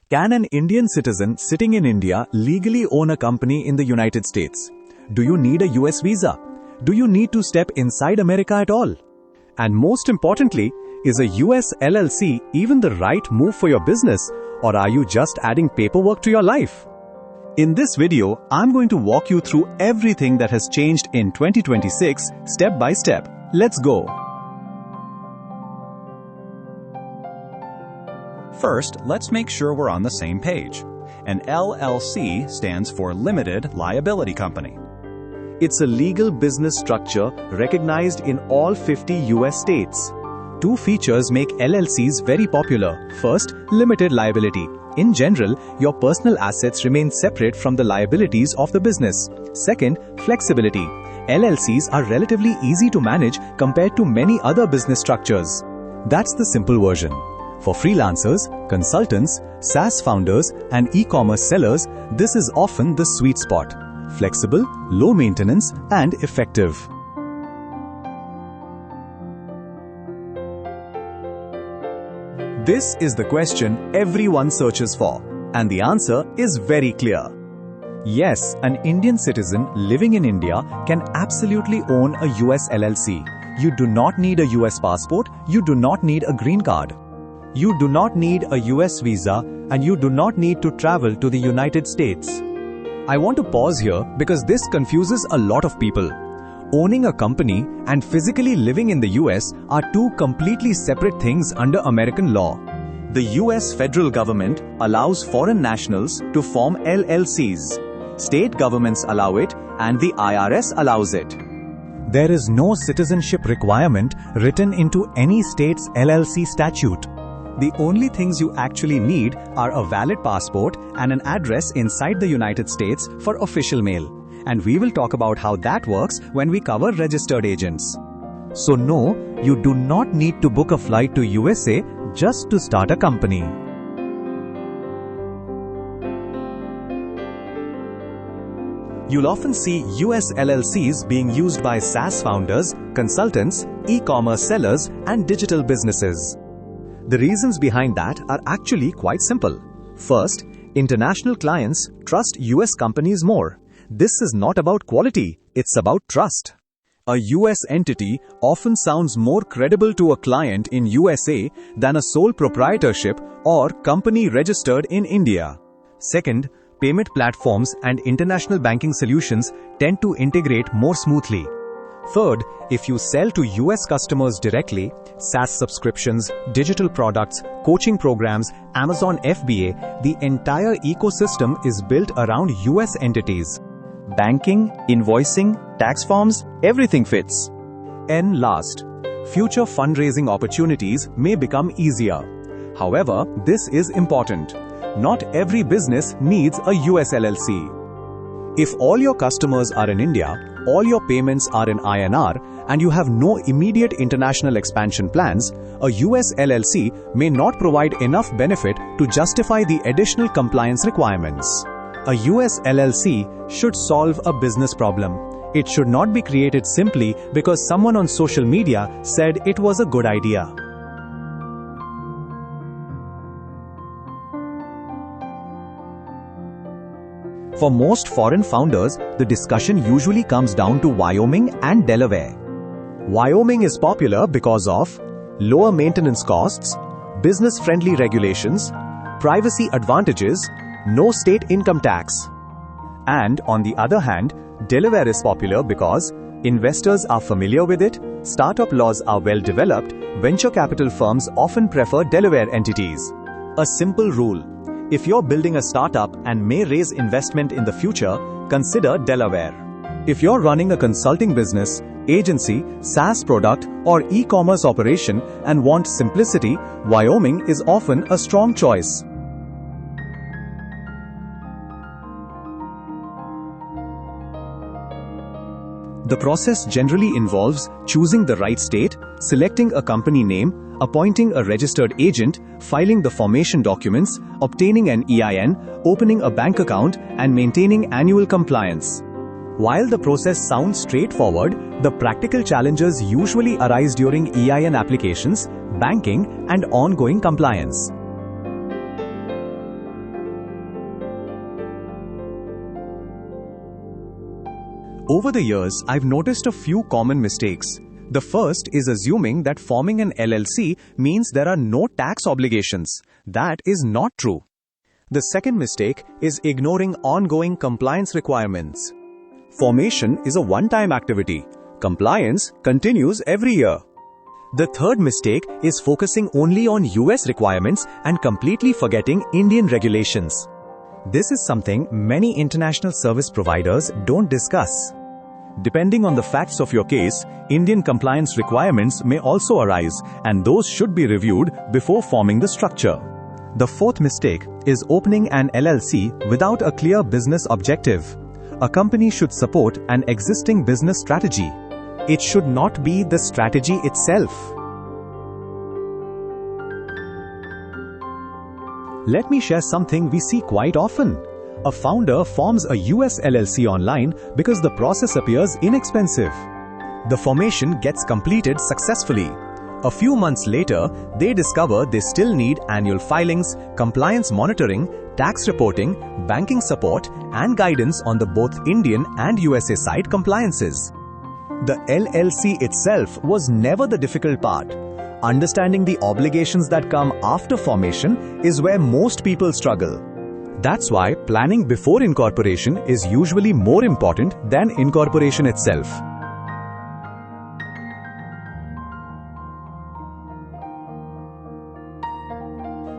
Can an Indian citizen sitting in India legally own a company in the United States? Do you need a US visa? Do you need to step inside America at all? And most importantly, is a US LLC even the right move for your business, or are you just adding paperwork to your life? In this video, I'm going to walk you through everything that has changed in 2026, step by step. Let's go. First, let's make sure we're on the same page. An LLC stands for Limited Liability Company. It's a legal business structure recognized in all 50 US states. Two features make LLCs very popular. First, limited liability. In general, your personal assets remain separate from the liabilities of the business. Second, flexibility. LLCs are relatively easy to manage compared to many other business structures. That's the simple version. For freelancers, consultants, SaaS founders, and e-commerce sellers, this is often the sweet spot. Flexible, low maintenance, and effective. This is the question everyone searches for, and the answer is very clear. Yes, an Indian citizen living in India can absolutely own a US LLC. You do not need a US passport, you do not need a green card. You do not need a US visa, and you do not need to travel to the United States. I want to pause here because this confuses a lot of people. Owning a company and physically living in the US are two completely separate things under American law. The US federal government allows foreign nationals to form LLCs. State governments allow it, and the IRS allows it. There is no citizenship requirement written into any state's LLC statute. The only things you actually need are a valid passport and an address inside the United States for official mail. And we will talk about how that works when we cover registered agents. So no, you do not need to book a flight to USA just to start a company. You'll often see US LLCs being used by SaaS founders, consultants, e-commerce sellers, and digital businesses. The reasons behind that are actually quite simple. First, international clients trust US companies more. This is not about quality, it's about trust. A US entity often sounds more credible to a client in USA than a sole proprietorship or company registered in India. Second, payment platforms and international banking solutions tend to integrate more smoothly. Third, if you sell to US customers directly, SaaS subscriptions, digital products, coaching programs, Amazon FBA, the entire ecosystem is built around US entities. Banking, invoicing, tax forms, everything fits. And last, future fundraising opportunities may become easier. However, this is important. Not every business needs a US LLC. If all your customers are in India, all your payments are in INR, and you have no immediate international expansion plans, a US LLC may not provide enough benefit to justify the additional compliance requirements. A US LLC should solve a business problem. It should not be created simply because someone on social media said it was a good idea. For most foreign founders, the discussion usually comes down to Wyoming and Delaware. Wyoming is popular because of lower maintenance costs, business-friendly regulations, privacy advantages, no state income tax. And on the other hand, Delaware is popular because investors are familiar with it, startup laws are well developed, venture capital firms often prefer Delaware entities. A simple rule: if you're building a startup and may raise investment in the future, consider Delaware. If you're running a consulting business, agency, SaaS product, or e-commerce operation and want simplicity, Wyoming is often a strong choice. The process generally involves choosing the right state, selecting a company name, appointing a registered agent, filing the formation documents, obtaining an EIN, opening a bank account, and maintaining annual compliance. While the process sounds straightforward, the practical challenges usually arise during EIN applications, banking, and ongoing compliance. Over the years, I've noticed a few common mistakes. The first is assuming that forming an LLC means there are no tax obligations. That is not true. The second mistake is ignoring ongoing compliance requirements. Formation is a one-time activity. Compliance continues every year. The third mistake is focusing only on US requirements and completely forgetting Indian regulations. This is something many international service providers don't discuss. Depending on the facts of your case, Indian compliance requirements may also arise, and those should be reviewed before forming the structure. The fourth mistake is opening an LLC without a clear business objective. A company should support an existing business strategy. It should not be the strategy itself. Let me share something we see quite often. A founder forms a US LLC online because the process appears inexpensive. The formation gets completed successfully. A few months later, they discover they still need annual filings, compliance monitoring, tax reporting, banking support, and guidance on the both Indian and USA side compliances. The LLC itself was never the difficult part. Understanding the obligations that come after formation is where most people struggle. That's why planning before incorporation is usually more important than incorporation itself.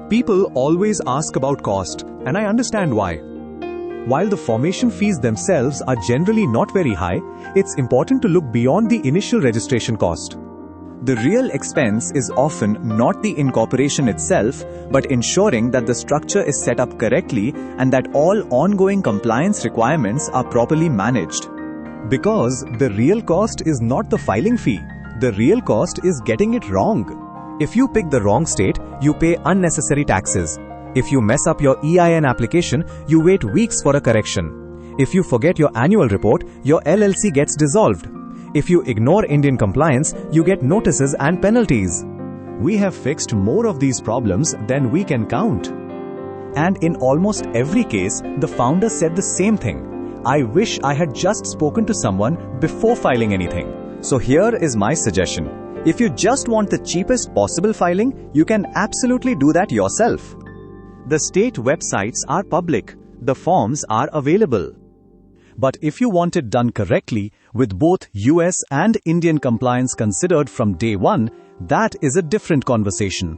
People always ask about cost, and I understand why. While the formation fees themselves are generally not very high, it's important to look beyond the initial registration cost. The real expense is often not the incorporation itself, but ensuring that the structure is set up correctly and that all ongoing compliance requirements are properly managed. Because the real cost is not the filing fee. The real cost is getting it wrong. If you pick the wrong state, you pay unnecessary taxes. If you mess up your EIN application, you wait weeks for a correction. If you forget your annual report, your LLC gets dissolved. If you ignore Indian compliance, you get notices and penalties. We have fixed more of these problems than we can count. And in almost every case, the founder said the same thing. I wish I had just spoken to someone before filing anything. So here is my suggestion. If you just want the cheapest possible filing, you can absolutely do that yourself. The state websites are public. The forms are available. But if you want it done correctly, with both US and Indian compliance considered from day one, that is a different conversation.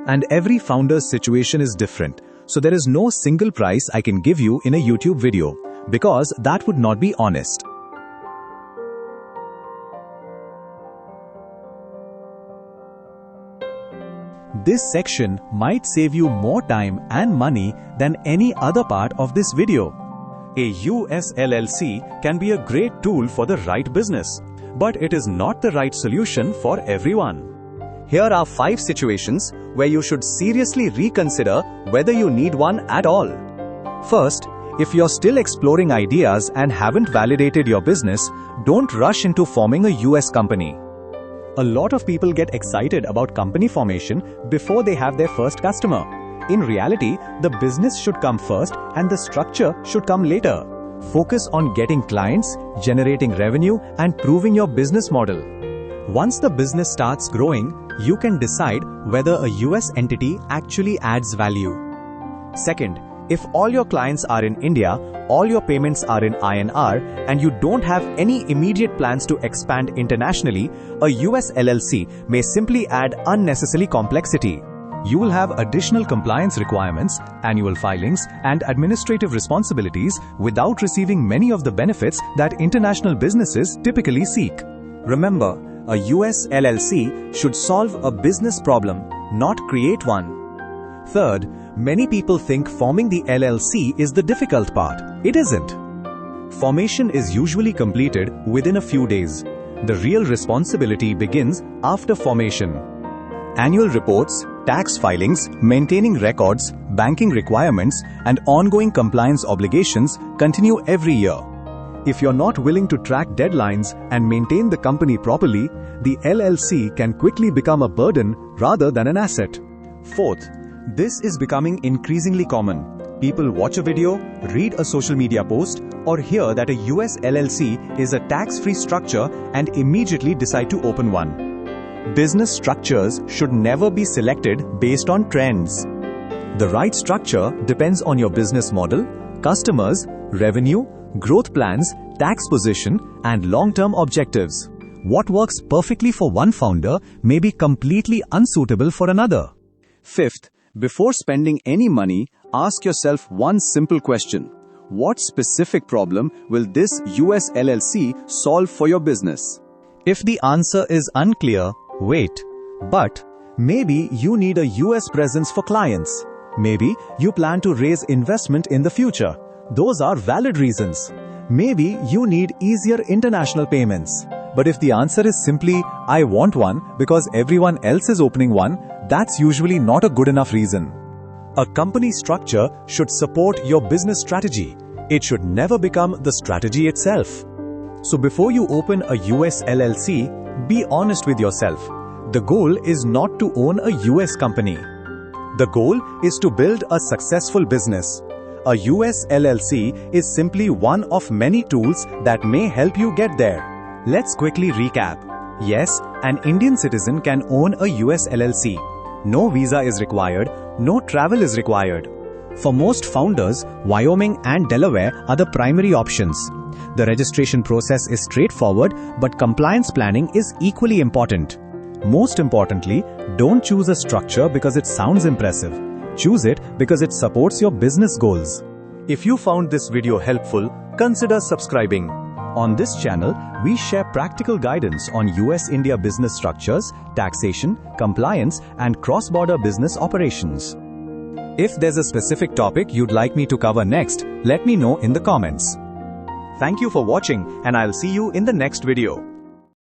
And every founder's situation is different, so there is no single price I can give you in a YouTube video, because that would not be honest. This section might save you more time and money than any other part of this video. A US LLC can be a great tool for the right business, but it is not the right solution for everyone. Here are 5 situations where you should seriously reconsider whether you need one at all. First, if you're still exploring ideas and haven't validated your business, don't rush into forming a US company. A lot of people get excited about company formation before they have their first customer. In reality, the business should come first and the structure should come later. Focus on getting clients, generating revenue, and proving your business model. Once the business starts growing, you can decide whether a US entity actually adds value. Second, if all your clients are in India, all your payments are in INR, and you don't have any immediate plans to expand internationally, a US LLC may simply add unnecessary complexity. You will have additional compliance requirements, annual filings, and administrative responsibilities without receiving many of the benefits that international businesses typically seek. Remember, a US LLC should solve a business problem, not create one. Third, many people think forming the LLC is the difficult part. It isn't. Formation is usually completed within a few days. The real responsibility begins after formation. Annual reports, tax filings, maintaining records, banking requirements, and ongoing compliance obligations continue every year. If you're not willing to track deadlines and maintain the company properly, the LLC can quickly become a burden rather than an asset. Fourth, this is becoming increasingly common. People watch a video, read a social media post, or hear that a US LLC is a tax-free structure and immediately decide to open one. Business structures should never be selected based on trends. The right structure depends on your business model, customers, revenue, growth plans, tax position, and long-term objectives. What works perfectly for one founder may be completely unsuitable for another. Fifth, before spending any money, ask yourself one simple question. What specific problem will this US LLC solve for your business? If the answer is unclear, wait. But maybe you need a US presence for clients. Maybe you plan to raise investment in the future. Those are valid reasons. Maybe you need easier international payments. But if the answer is simply, I want one because everyone else is opening one, that's usually not a good enough reason. A company structure should support your business strategy. It should never become the strategy itself. So before you open a US LLC, be honest with yourself. The goal is not to own a US company. The goal is to build a successful business. A US LLC is simply one of many tools that may help you get there. Let's quickly recap. Yes, an Indian citizen can own a US LLC. No visa is required, no travel is required. For most founders, Wyoming and Delaware are the primary options. The registration process is straightforward, but compliance planning is equally important. Most importantly, don't choose a structure because it sounds impressive. Choose it because it supports your business goals. If you found this video helpful, consider subscribing. On this channel, we share practical guidance on US-India business structures, taxation, compliance, and cross-border business operations. If there's a specific topic you'd like me to cover next, let me know in the comments. Thank you for watching, and I'll see you in the next video.